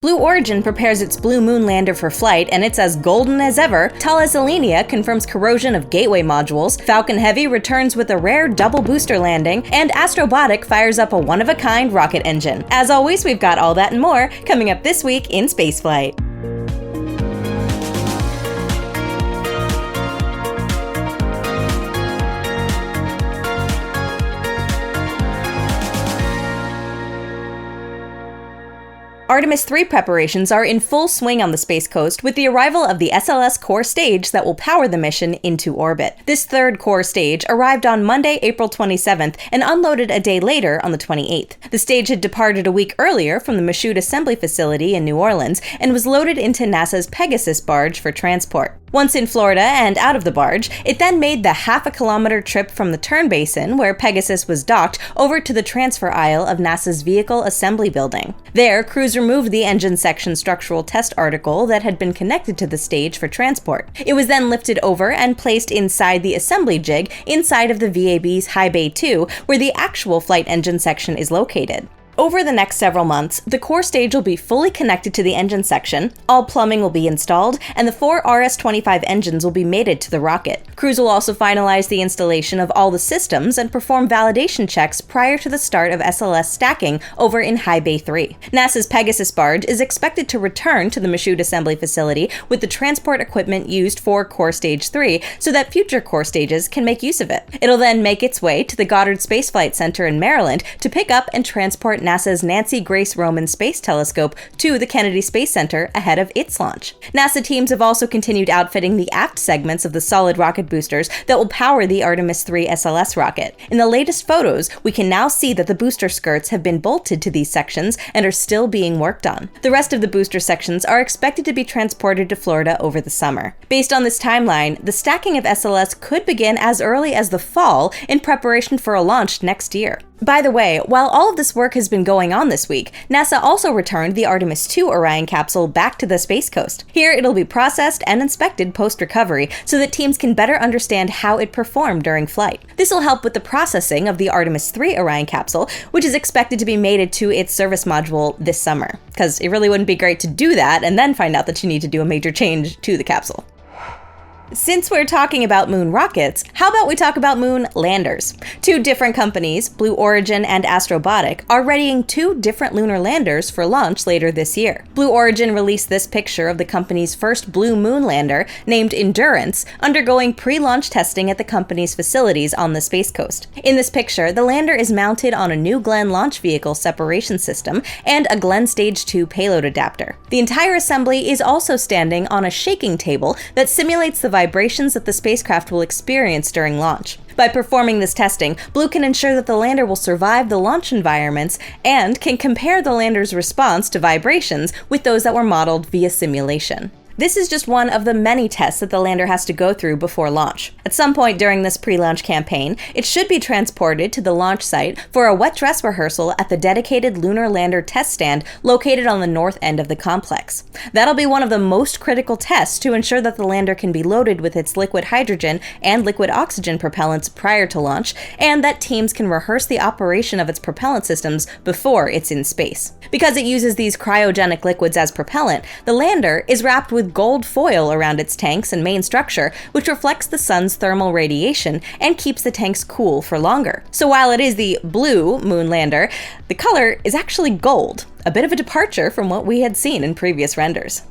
Blue Origin prepares its Blue Moon lander for flight, and it's as golden as ever. Thales Alenia confirms corrosion of Gateway modules, Falcon Heavy returns with a rare double booster landing, and Astrobotic fires up a one-of-a-kind rocket engine. As always, we've got all that and more coming up this week in Spaceflight. Artemis III preparations are in full swing on the Space Coast with the arrival of the SLS core stage that will power the mission into orbit. This third core stage arrived on Monday, April 27th and unloaded a day later on the 28th. The stage had departed a week earlier from the Michoud Assembly Facility in New Orleans and was loaded into NASA's Pegasus barge for transport. Once in Florida and out of the barge, it then made the half-a-kilometer trip from the turn basin, where Pegasus was docked, over to the transfer aisle of NASA's Vehicle Assembly Building. There, crews removed the engine section structural test article that had been connected to the stage for transport. It was then lifted over and placed inside the assembly jig inside of the VAB's High Bay 2, where the actual flight engine section is located. Over the next several months, the core stage will be fully connected to the engine section, all plumbing will be installed, and the 4 RS-25 engines will be mated to the rocket. Crews will also finalize the installation of all the systems and perform validation checks prior to the start of SLS stacking over in High Bay 3. NASA's Pegasus barge is expected to return to the Michoud Assembly Facility with the transport equipment used for Core Stage 3 so that future core stages can make use of it. It'll then make its way to the Goddard Space Flight Center in Maryland to pick up and transport NASA's Nancy Grace Roman Space Telescope to the Kennedy Space Center ahead of its launch. NASA teams have also continued outfitting the aft segments of the solid rocket boosters that will power the Artemis III SLS rocket. In the latest photos, we can now see that the booster skirts have been bolted to these sections and are still being worked on. The rest of the booster sections are expected to be transported to Florida over the summer. Based on this timeline, the stacking of SLS could begin as early as the fall in preparation for a launch next year. By the way, while all of this work has been going on this week, NASA also returned the Artemis II Orion capsule back to the Space Coast. Here, it'll be processed and inspected post-recovery so that teams can better understand how it performed during flight. This will help with the processing of the Artemis III Orion capsule, which is expected to be mated to its service module this summer, because it really wouldn't be great to do that and then find out that you need to do a major change to the capsule. Since we're talking about moon rockets, how about we talk about moon landers? Two different companies, Blue Origin and Astrobotic, are readying 2 different lunar landers for launch later this year. Blue Origin released this picture of the company's first Blue Moon lander, named Endurance, undergoing pre-launch testing at the company's facilities on the Space Coast. In this picture, the lander is mounted on a New Glenn launch vehicle separation system and a Glenn Stage 2 payload adapter. The entire assembly is also standing on a shaking table that simulates the vibrations that the spacecraft will experience during launch. By performing this testing, Blue can ensure that the lander will survive the launch environments and can compare the lander's response to vibrations with those that were modeled via simulation. This is just one of the many tests that the lander has to go through before launch. At some point during this pre-launch campaign, it should be transported to the launch site for a wet dress rehearsal at the dedicated lunar lander test stand located on the north end of the complex. That'll be one of the most critical tests to ensure that the lander can be loaded with its liquid hydrogen and liquid oxygen propellants prior to launch, and that teams can rehearse the operation of its propellant systems before it's in space. Because it uses these cryogenic liquids as propellant, the lander is wrapped with gold foil around its tanks and main structure, which reflects the sun's thermal radiation and keeps the tanks cool for longer. So while it is the blue moon lander, the color is actually gold, a bit of a departure from what we had seen in previous renders.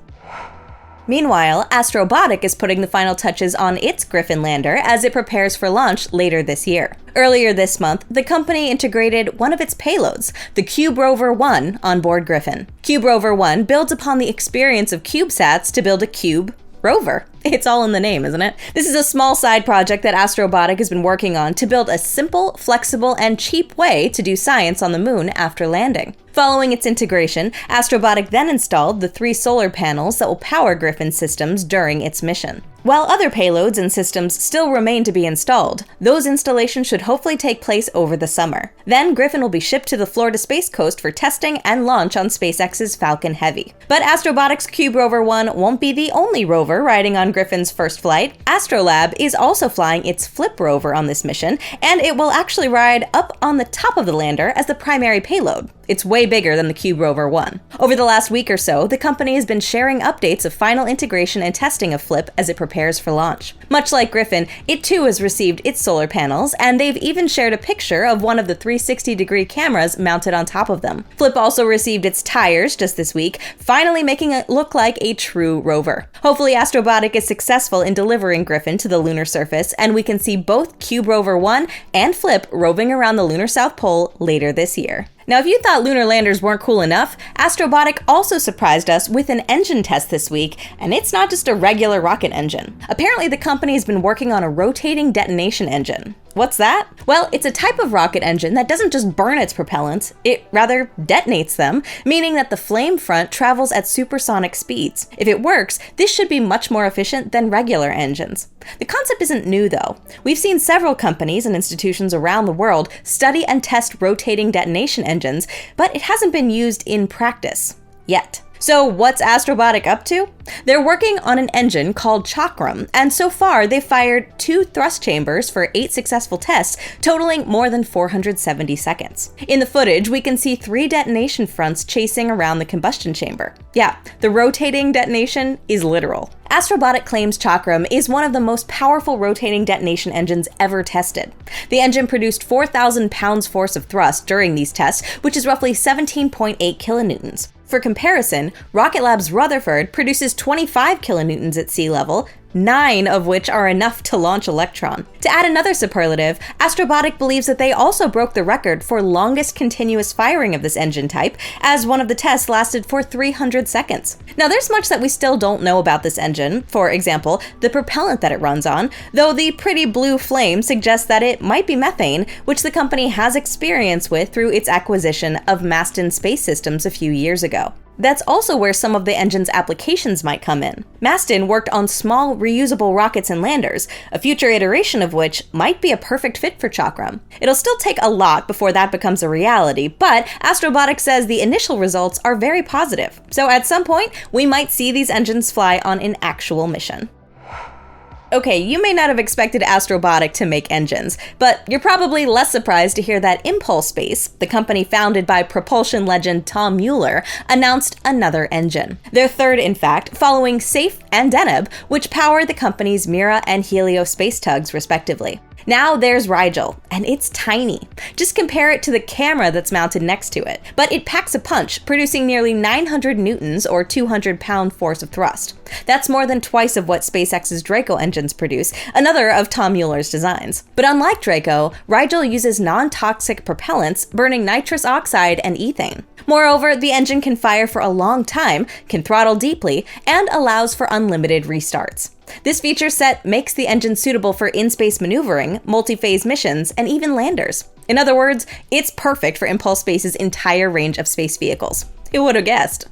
Meanwhile, Astrobotic is putting the final touches on its Griffin lander as it prepares for launch later this year. Earlier this month, the company integrated one of its payloads, the CubeRover-1, on board Griffin. CubeRover-1 builds upon the experience of CubeSats to build a cube rover. It's all in the name, isn't it? This is a small side project that Astrobotic has been working on to build a simple, flexible, and cheap way to do science on the moon after landing. Following its integration, Astrobotic then installed the 3 solar panels that will power Griffin's systems during its mission. While other payloads and systems still remain to be installed, those installations should hopefully take place over the summer. Then Griffin will be shipped to the Florida Space Coast for testing and launch on SpaceX's Falcon Heavy. But Astrobotic's CubeRover-1 won't be the only rover riding on Griffin's first flight. Astrolab is also flying its FLIP rover on this mission, and it will actually ride up on the top of the lander as the primary payload. It's way bigger than the CubeRover-1. Over the last week or so, the company has been sharing updates of final integration and testing of FLIP as it prepares for launch. Much like Griffin, it too has received its solar panels, and they've even shared a picture of one of the 360-degree cameras mounted on top of them. FLIP also received its tires just this week, finally making it look like a true rover. Hopefully Astrobotic is successful in delivering Griffin to the lunar surface, and we can see both CubeRover-1 and FLIP roving around the lunar South Pole later this year. Now, if you thought lunar landers weren't cool enough, Astrobotic also surprised us with an engine test this week, and it's not just a regular rocket engine. Apparently, the company has been working on a rotating detonation engine. What's that? Well, it's a type of rocket engine that doesn't just burn its propellants, it rather detonates them, meaning that the flame front travels at supersonic speeds. If it works, this should be much more efficient than regular engines. The concept isn't new though. We've seen several companies and institutions around the world study and test rotating detonation engines, but it hasn't been used in practice yet. So what's Astrobotic up to? They're working on an engine called Chakram, and so far they've fired 2 thrust chambers for 8 successful tests, totaling more than 470 seconds. In the footage, we can see 3 detonation fronts chasing around the combustion chamber. Yeah, the rotating detonation is literal. Astrobotic claims Chakram is one of the most powerful rotating detonation engines ever tested. The engine produced 4,000 pounds force of thrust during these tests, which is roughly 17.8 kilonewtons. For comparison, Rocket Lab's Rutherford produces 25 kilonewtons at sea level, 9 of which are enough to launch Electron. To add another superlative, Astrobotic believes that they also broke the record for longest continuous firing of this engine type, as one of the tests lasted for 300 seconds. Now, there's much that we still don't know about this engine, for example, the propellant that it runs on, though the pretty blue flame suggests that it might be methane, which the company has experience with through its acquisition of Maston Space Systems a few years ago. That's also where some of the engine's applications might come in. Maston worked on small, reusable rockets and landers, a future iteration of which might be a perfect fit for Chakram. It'll still take a lot before that becomes a reality, but Astrobotic says the initial results are very positive. So at some point, we might see these engines fly on an actual mission. Okay, you may not have expected Astrobotic to make engines, but you're probably less surprised to hear that Impulse Space, the company founded by propulsion legend Tom Mueller, announced another engine. Their third, in fact, following SAFE and Deneb, which power the company's Mira and Helio space tugs, respectively. Now there's Rigel, and it's tiny. Just compare it to the camera that's mounted next to it. But it packs a punch, producing nearly 900 newtons or 200-pound force of thrust. That's more than twice of what SpaceX's Draco engines produce, another of Tom Mueller's designs. But unlike Draco, Rigel uses non-toxic propellants, burning nitrous oxide and ethane. Moreover, the engine can fire for a long time, can throttle deeply, and allows for unlimited restarts. This feature set makes the engine suitable for in-space maneuvering, multi-phase missions, and even landers. In other words, it's perfect for Impulse Space's entire range of space vehicles. Who would have guessed?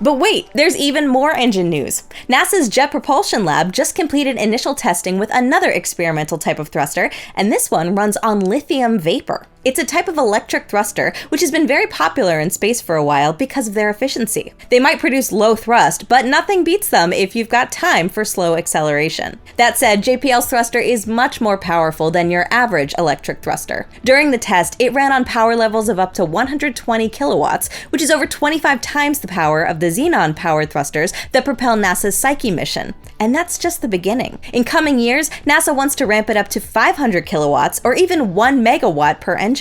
But wait, there's even more engine news. NASA's Jet Propulsion Lab just completed initial testing with another experimental type of thruster, and this one runs on lithium vapor. It's a type of electric thruster which has been very popular in space for a while because of their efficiency. They might produce low thrust, but nothing beats them if you've got time for slow acceleration. That said, JPL's thruster is much more powerful than your average electric thruster. During the test, it ran on power levels of up to 120 kilowatts, which is over 25 times the power of the xenon-powered thrusters that propel NASA's Psyche mission. And that's just the beginning. In coming years, NASA wants to ramp it up to 500 kilowatts or even 1 megawatt per engine.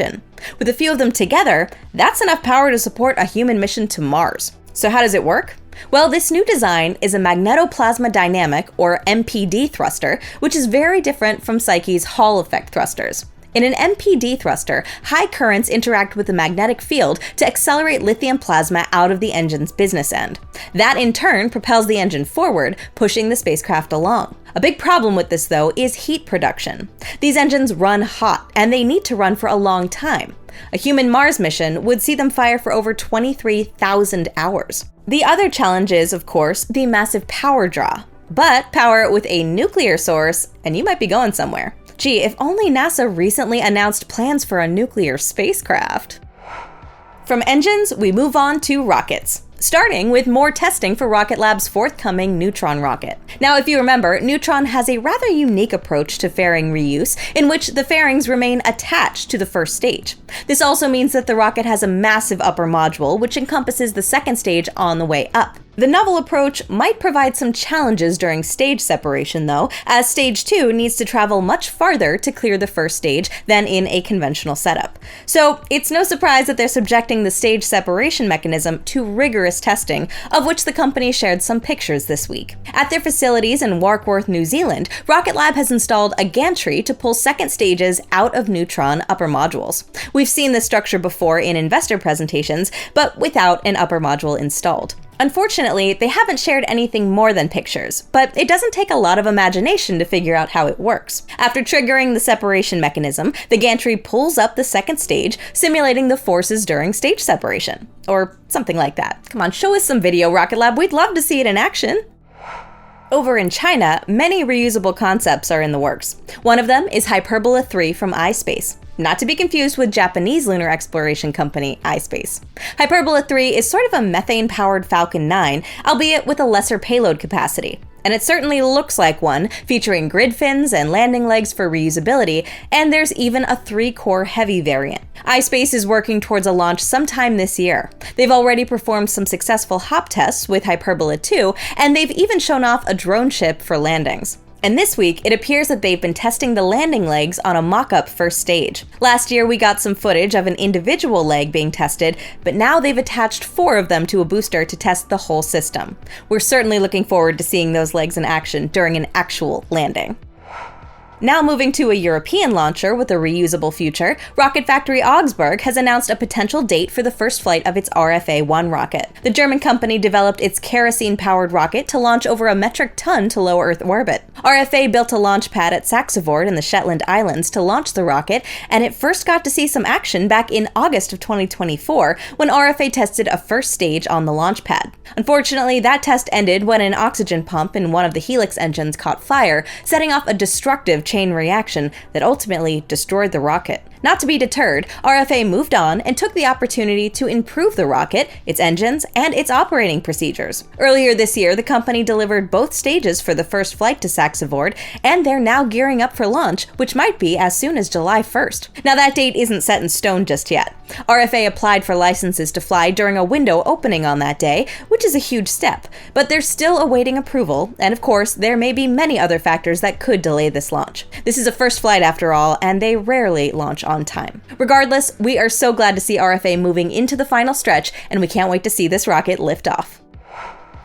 With a few of them together, that's enough power to support a human mission to Mars. So how does it work? Well, this new design is a magnetoplasma dynamic, or MPD thruster, which is very different from Psyche's Hall effect thrusters. In an MPD thruster, high currents interact with the magnetic field to accelerate lithium plasma out of the engine's business end. That in turn propels the engine forward, pushing the spacecraft along. A big problem with this, though, is heat production. These engines run hot, and they need to run for a long time. A human Mars mission would see them fire for over 23,000 hours. The other challenge is, of course, the massive power draw. But power it with a nuclear source, and you might be going somewhere. Gee, if only NASA recently announced plans for a nuclear spacecraft. From engines, we move on to rockets, starting with more testing for Rocket Lab's forthcoming Neutron rocket. Now, if you remember, Neutron has a rather unique approach to fairing reuse, in which the fairings remain attached to the first stage. This also means that the rocket has a massive upper module, which encompasses the second stage on the way up. The novel approach might provide some challenges during stage separation, though, as Stage 2 needs to travel much farther to clear the first stage than in a conventional setup. So it's no surprise that they're subjecting the stage separation mechanism to rigorous testing, of which the company shared some pictures this week. At their facilities in Warkworth, New Zealand, Rocket Lab has installed a gantry to pull second stages out of Neutron upper modules. We've seen this structure before in investor presentations, but without an upper module installed. Unfortunately, they haven't shared anything more than pictures, but it doesn't take a lot of imagination to figure out how it works. After triggering the separation mechanism, the gantry pulls up the second stage, simulating the forces during stage separation. Or something like that. Come on, show us some video, Rocket Lab. We'd love to see it in action. Over in China, many reusable concepts are in the works. One of them is Hyperbola 3 from iSpace. Not to be confused with Japanese lunar exploration company iSpace. Hyperbola 3 is sort of a methane-powered Falcon 9, albeit with a lesser payload capacity. And it certainly looks like one, featuring grid fins and landing legs for reusability, and there's even a 3-core heavy variant. iSpace is working towards a launch sometime this year. They've already performed some successful hop tests with Hyperbola 2, and they've even shown off a drone ship for landings. And this week, it appears that they've been testing the landing legs on a mock-up first stage. Last year, we got some footage of an individual leg being tested, but now they've attached 4 of them to a booster to test the whole system. We're certainly looking forward to seeing those legs in action during an actual landing. Now moving to a European launcher with a reusable future, Rocket Factory Augsburg has announced a potential date for the first flight of its RFA One rocket. The German company developed its kerosene-powered rocket to launch over a metric ton to low Earth orbit. RFA built a launch pad at Saxevord in the Shetland Islands to launch the rocket, and it first got to see some action back in August of 2024 when RFA tested a first stage on the launch pad. Unfortunately, that test ended when an oxygen pump in one of the Helix engines caught fire, setting off a destructive chain reaction that ultimately destroyed the rocket. Not to be deterred, RFA moved on and took the opportunity to improve the rocket, its engines, and its operating procedures. Earlier this year, the company delivered both stages for the first flight to Saxevord, and they're now gearing up for launch, which might be as soon as July 1st. Now that date isn't set in stone just yet. RFA applied for licenses to fly during a window opening on that day, which is a huge step, but they're still awaiting approval, and of course, there may be many other factors that could delay this launch. This is a first flight after all, and they rarely launch on time. Regardless, we are so glad to see RFA moving into the final stretch, and we can't wait to see this rocket lift off.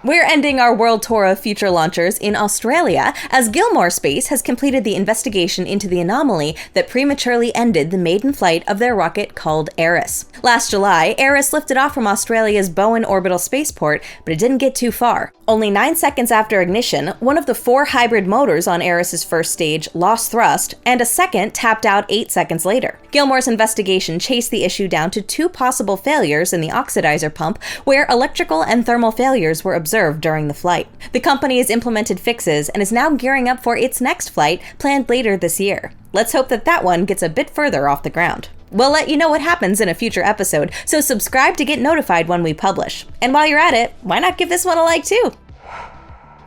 We're ending our world tour of future launchers in Australia, as Gilmore Space has completed the investigation into the anomaly that prematurely ended the maiden flight of their rocket called Eris. Last July, Eris lifted off from Australia's Bowen orbital spaceport, but it didn't get too far. Only 9 seconds after ignition, one of the 4 hybrid motors on Eris's first stage lost thrust, and a second tapped out 8 seconds later. Gilmore's investigation chased the issue down to 2 possible failures in the oxidizer pump, where electrical and thermal failures were observed during the flight. The company has implemented fixes and is now gearing up for its next flight, planned later this year. Let's hope that that one gets a bit further off the ground. We'll let you know what happens in a future episode, so subscribe to get notified when we publish. And while you're at it, why not give this one a like too?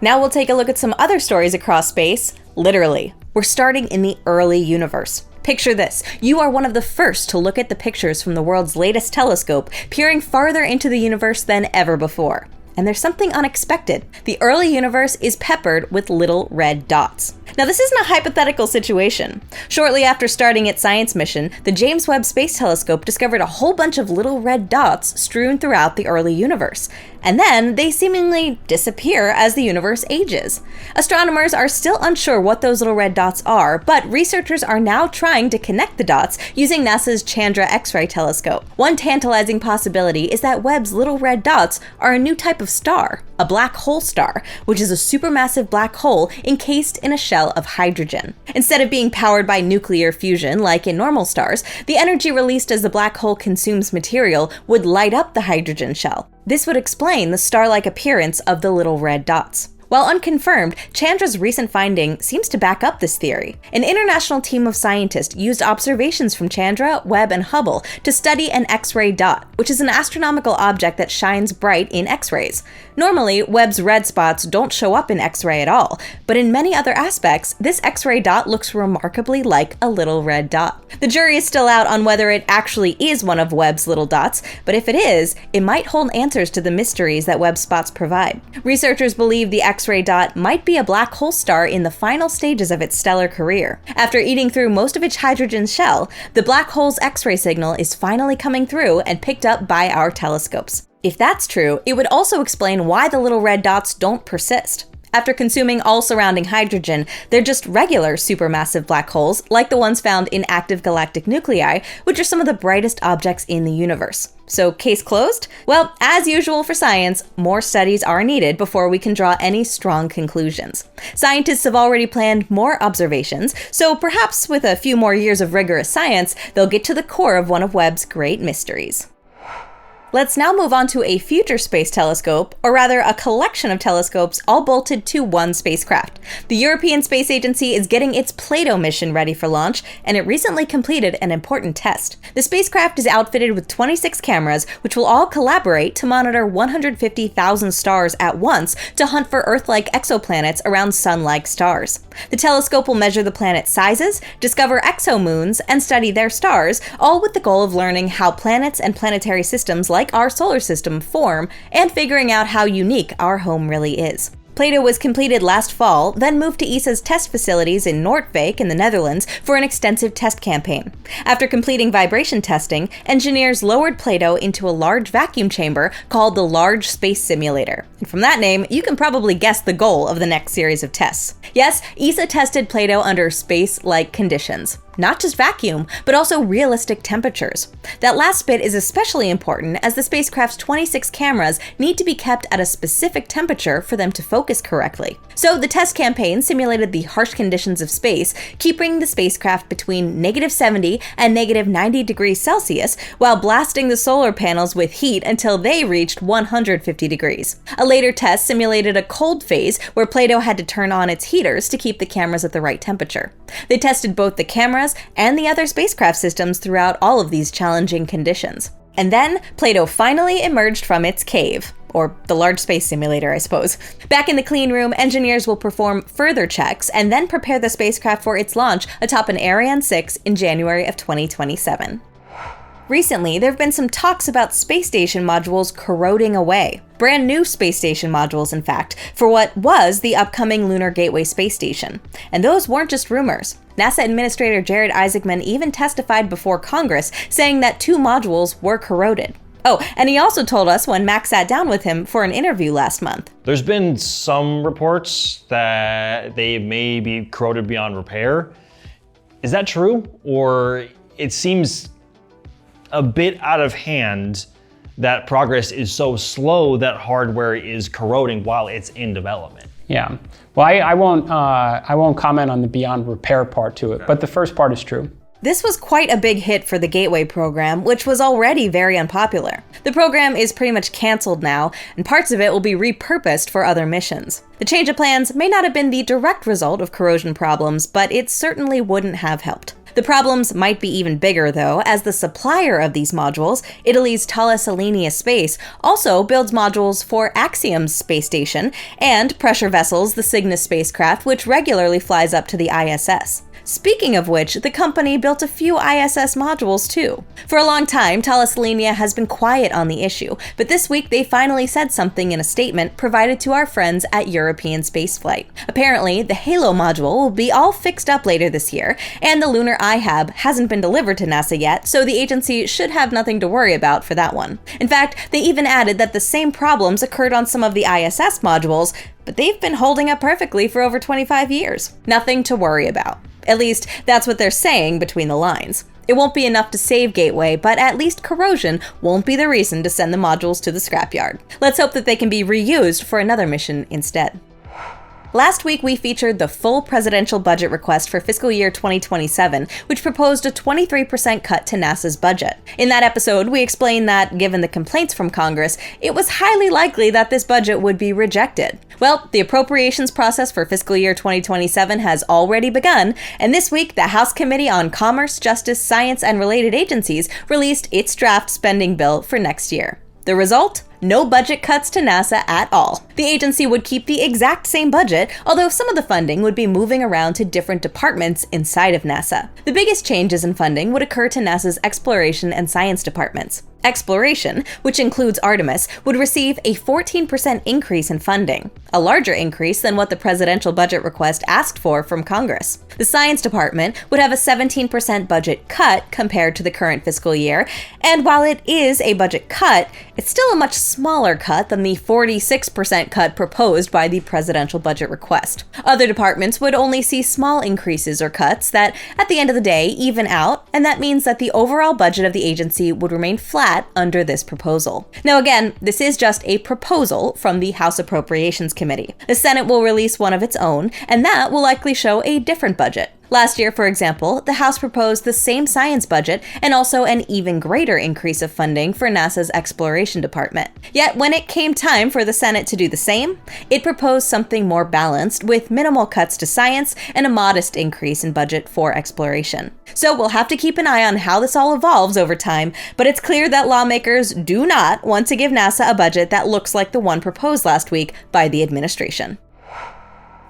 Now we'll take a look at some other stories across space. Literally, we're starting in the early universe. Picture this. You are one of the first to look at the pictures from the world's latest telescope, peering farther into the universe than ever before. And there's something unexpected. The early universe is peppered with little red dots. Now, this isn't a hypothetical situation. Shortly after starting its science mission, the James Webb Space Telescope discovered a whole bunch of little red dots strewn throughout the early universe. And then they seemingly disappear as the universe ages. Astronomers are still unsure what those little red dots are, but researchers are now trying to connect the dots using NASA's Chandra X-ray telescope. One tantalizing possibility is that Webb's little red dots are a new type of star, a black hole star, which is a supermassive black hole encased in a shell of hydrogen. Instead of being powered by nuclear fusion like in normal stars, the energy released as the black hole consumes material would light up the hydrogen shell. This would explain the star-like appearance of the little red dots. While unconfirmed, Chandra's recent finding seems to back up this theory. An international team of scientists used observations from Chandra, Webb, and Hubble to study an X-ray dot, which is an astronomical object that shines bright in X-rays. Normally, Webb's red spots don't show up in X-ray at all, but in many other aspects, this X-ray dot looks remarkably like a little red dot. The jury is still out on whether it actually is one of Webb's little dots, but if it is, it might hold answers to the mysteries that Webb spots provide. Researchers believe the X-ray dot might be a black hole star in the final stages of its stellar career. After eating through most of its hydrogen shell, the black hole's X-ray signal is finally coming through and picked up by our telescopes. If that's true, it would also explain why the little red dots don't persist. After consuming all surrounding hydrogen, they're just regular supermassive black holes, like the ones found in active galactic nuclei, which are some of the brightest objects in the universe. So, case closed? Well, as usual for science, more studies are needed before we can draw any strong conclusions. Scientists have already planned more observations, so perhaps with a few more years of rigorous science, they'll get to the core of one of Webb's great mysteries. Let's now move on to a future space telescope, or rather a collection of telescopes all bolted to one spacecraft. The European Space Agency is getting its Plato mission ready for launch, and it recently completed an important test. The spacecraft is outfitted with 26 cameras, which will all collaborate to monitor 150,000 stars at once to hunt for Earth-like exoplanets around Sun-like stars. The telescope will measure the planet sizes, discover exomoons, and study their stars, all with the goal of learning how planets and planetary systems like our solar system form, and figuring out how unique our home really is. Plato was completed last fall, then moved to ESA's test facilities in Noordwijk in the Netherlands for an extensive test campaign. After completing vibration testing, engineers lowered Plato into a large vacuum chamber called the Large Space Simulator. And from that name, you can probably guess the goal of the next series of tests. Yes, ESA tested Plato under space-like conditions. Not just vacuum, but also realistic temperatures. That last bit is especially important as the spacecraft's 26 cameras need to be kept at a specific temperature for them to focus correctly. So the test campaign simulated the harsh conditions of space, keeping the spacecraft between -70 and -90 degrees Celsius, while blasting the solar panels with heat until they reached 150 degrees. A later test simulated a cold phase where Plato had to turn on its heaters to keep the cameras at the right temperature. They tested both the cameras and the other spacecraft systems throughout all of these challenging conditions. And then, Plato finally emerged from its cave. Or the Large Space Simulator, I suppose. Back in the clean room, engineers will perform further checks and then prepare the spacecraft for its launch atop an Ariane 6 in January of 2027. Recently, there have been some talks about space station modules corroding away. Brand new space station modules, in fact, for what was the upcoming Lunar Gateway space station. And those weren't just rumors. NASA Administrator Jared Isaacman even testified before Congress, saying that 2 modules were corroded. Oh, and he also told us when Max sat down with him for an interview last month. There's been some reports that they may be corroded beyond repair. Is that true? Or it seems a bit out of hand that progress is so slow that hardware is corroding while it's in development. Yeah, well, I won't comment on the beyond repair part to it, but the first part is true. This was quite a big hit for the Gateway program, which was already very unpopular. The program is pretty much canceled now, and parts of it will be repurposed for other missions. The change of plans may not have been the direct result of corrosion problems, but it certainly wouldn't have helped. The problems might be even bigger, though, as the supplier of these modules, Italy's Thales Alenia Space, also builds modules for Axiom's space station and pressure vessels, the Cygnus spacecraft, which regularly flies up to the ISS. Speaking of which, the company built a few ISS modules too. For a long time, Thales Alenia has been quiet on the issue, but this week they finally said something in a statement provided to our friends at European Spaceflight. Apparently, the HALO module will be all fixed up later this year, and the Lunar I-HAB hasn't been delivered to NASA yet, so the agency should have nothing to worry about for that one. In fact, they even added that the same problems occurred on some of the ISS modules, but they've been holding up perfectly for over 25 years. Nothing to worry about. At least, that's what they're saying between the lines. It won't be enough to save Gateway, but at least corrosion won't be the reason to send the modules to the scrapyard. Let's hope that they can be reused for another mission instead. Last week, we featured the full presidential budget request for fiscal year 2027, which proposed a 23% cut to NASA's budget. In that episode, we explained that, given the complaints from Congress, it was highly likely that this budget would be rejected. Well, the appropriations process for fiscal year 2027 has already begun, and this week, the House Committee on Commerce, Justice, Science, and Related Agencies released its draft spending bill for next year. The result? No budget cuts to NASA at all. The agency would keep the exact same budget, although some of the funding would be moving around to different departments inside of NASA. The biggest changes in funding would occur to NASA's exploration and science departments. Exploration, which includes Artemis, would receive a 14% increase in funding, a larger increase than what the presidential budget request asked for from Congress. The Science Department would have a 17% budget cut compared to the current fiscal year, and while it is a budget cut, it's still a much smaller cut than the 46% cut proposed by the presidential budget request. Other departments would only see small increases or cuts that, at the end of the day, even out, and that means that the overall budget of the agency would remain flat under this proposal. Now again, this is just a proposal from the House Appropriations Committee. The Senate will release one of its own, and that will likely show a different budget. Last year, for example, the House proposed the same science budget and also an even greater increase of funding for NASA's exploration department. Yet, when it came time for the Senate to do the same, it proposed something more balanced with minimal cuts to science and a modest increase in budget for exploration. So we'll have to keep an eye on how this all evolves over time, but it's clear that lawmakers do not want to give NASA a budget that looks like the one proposed last week by the administration.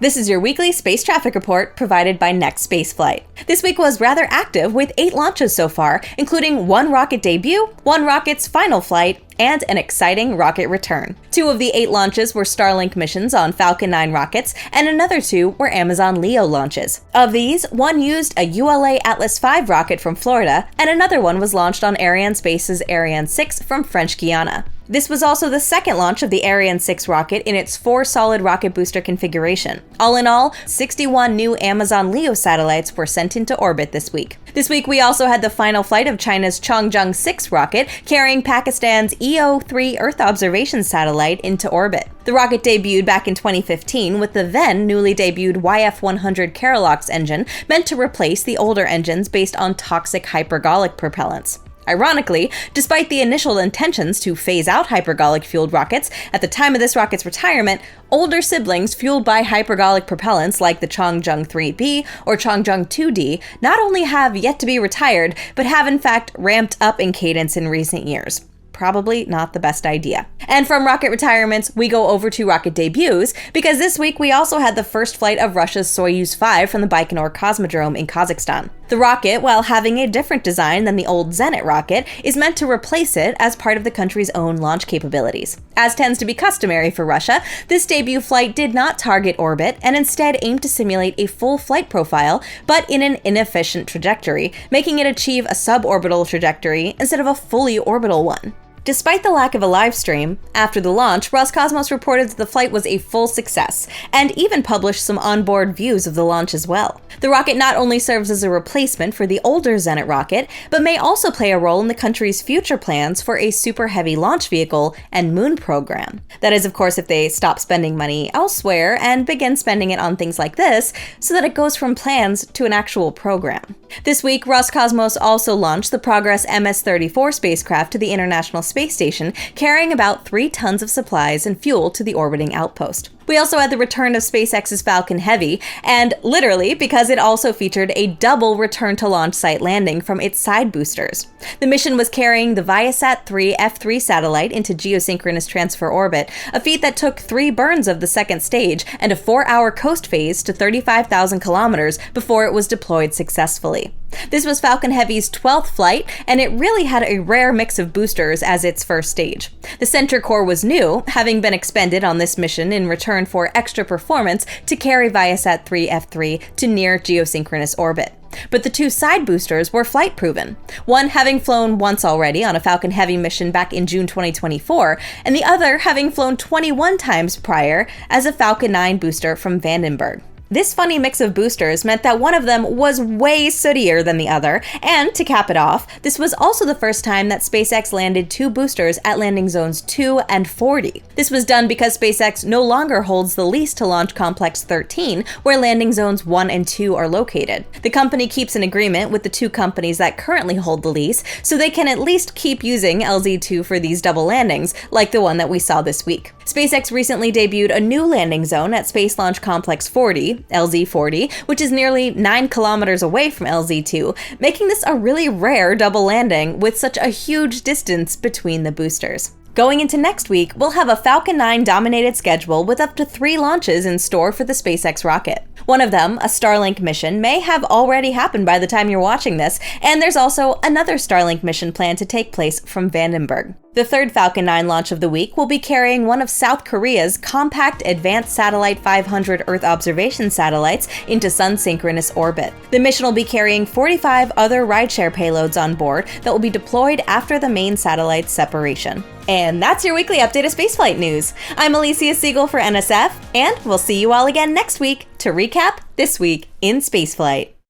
This is your weekly space traffic report provided by Next Spaceflight. This week was rather active with 8 launches so far, including 1 rocket debut, 1 rocket's final flight, and an exciting rocket return. 2 of the 8 launches were Starlink missions on Falcon 9 rockets, and another 2 were Amazon Leo launches. Of these, 1 used a ULA Atlas V rocket from Florida, and another one was launched on Arianespace's Ariane 6 from French Guiana. This was also the second launch of the Ariane 6 rocket in its 4 solid rocket booster configuration. All in all, 61 new Amazon Leo satellites were sent into orbit this week. This week, we also had the final flight of China's Chang'e 6 rocket, carrying Pakistan's EO-3 Earth observation satellite into orbit. The rocket debuted back in 2015 with the then newly debuted YF-100 Kerolox engine, meant to replace the older engines based on toxic hypergolic propellants. Ironically, despite the initial intentions to phase out hypergolic-fueled rockets, at the time of this rocket's retirement, older siblings fueled by hypergolic propellants like the Chang'e 3B or Chang'e 2D not only have yet to be retired, but have in fact ramped up in cadence in recent years. Probably not the best idea. And from rocket retirements, we go over to rocket debuts, because this week we also had the first flight of Russia's Soyuz 5 from the Baikonur Cosmodrome in Kazakhstan. The rocket, while having a different design than the old Zenit rocket, is meant to replace it as part of the country's own launch capabilities. As tends to be customary for Russia, this debut flight did not target orbit and instead aimed to simulate a full flight profile, but in an inefficient trajectory, making it achieve a suborbital trajectory instead of a fully orbital one. Despite the lack of a live stream, after the launch, Roscosmos reported that the flight was a full success, and even published some onboard views of the launch as well. The rocket not only serves as a replacement for the older Zenit rocket, but may also play a role in the country's future plans for a super heavy launch vehicle and moon program. That is, of course, if they stop spending money elsewhere and begin spending it on things like this, so that it goes from plans to an actual program. This week, Roscosmos also launched the Progress MS-34 spacecraft to the International Space Station, carrying about 3 tons of supplies and fuel to the orbiting outpost. We also had the return of SpaceX's Falcon Heavy, and literally because it also featured a double return-to-launch site landing from its side boosters. The mission was carrying the Viasat-3 F3 satellite into geosynchronous transfer orbit, a feat that took 3 burns of the second stage and a 4-hour coast phase to 35,000 kilometers before it was deployed successfully. This was Falcon Heavy's 12th flight, and it really had a rare mix of boosters as its first stage. The center core was new, having been expended on this mission in return for extra performance to carry Viasat-3 F3 to near geosynchronous orbit. But the 2 side boosters were flight-proven, one having flown once already on a Falcon Heavy mission back in June 2024, and the other having flown 21 times prior as a Falcon 9 booster from Vandenberg. This funny mix of boosters meant that one of them was way sootier than the other, and to cap it off, this was also the first time that SpaceX landed 2 boosters at landing zones 2 and 40. This was done because SpaceX no longer holds the lease to Launch Complex 13, where landing zones 1 and 2 are located. The company keeps an agreement with the 2 companies that currently hold the lease, so they can at least keep using LZ2 for these double landings, like the one that we saw this week. SpaceX recently debuted a new landing zone at Space Launch Complex 40, LZ40, which is nearly 9 kilometers away from LZ2, making this a really rare double landing with such a huge distance between the boosters. Going into next week, we'll have a Falcon 9 dominated schedule with up to 3 launches in store for the SpaceX rocket. One of them, a Starlink mission, may have already happened by the time you're watching this, and there's also another Starlink mission planned to take place from Vandenberg. The third Falcon 9 launch of the week will be carrying one of South Korea's compact Advanced Satellite 500 Earth observation satellites into sun-synchronous orbit. The mission will be carrying 45 other rideshare payloads on board that will be deployed after the main satellite's separation. And that's your weekly update of spaceflight news. I'm Alicia Siegel for NSF, and we'll see you all again next week to recap this week in spaceflight.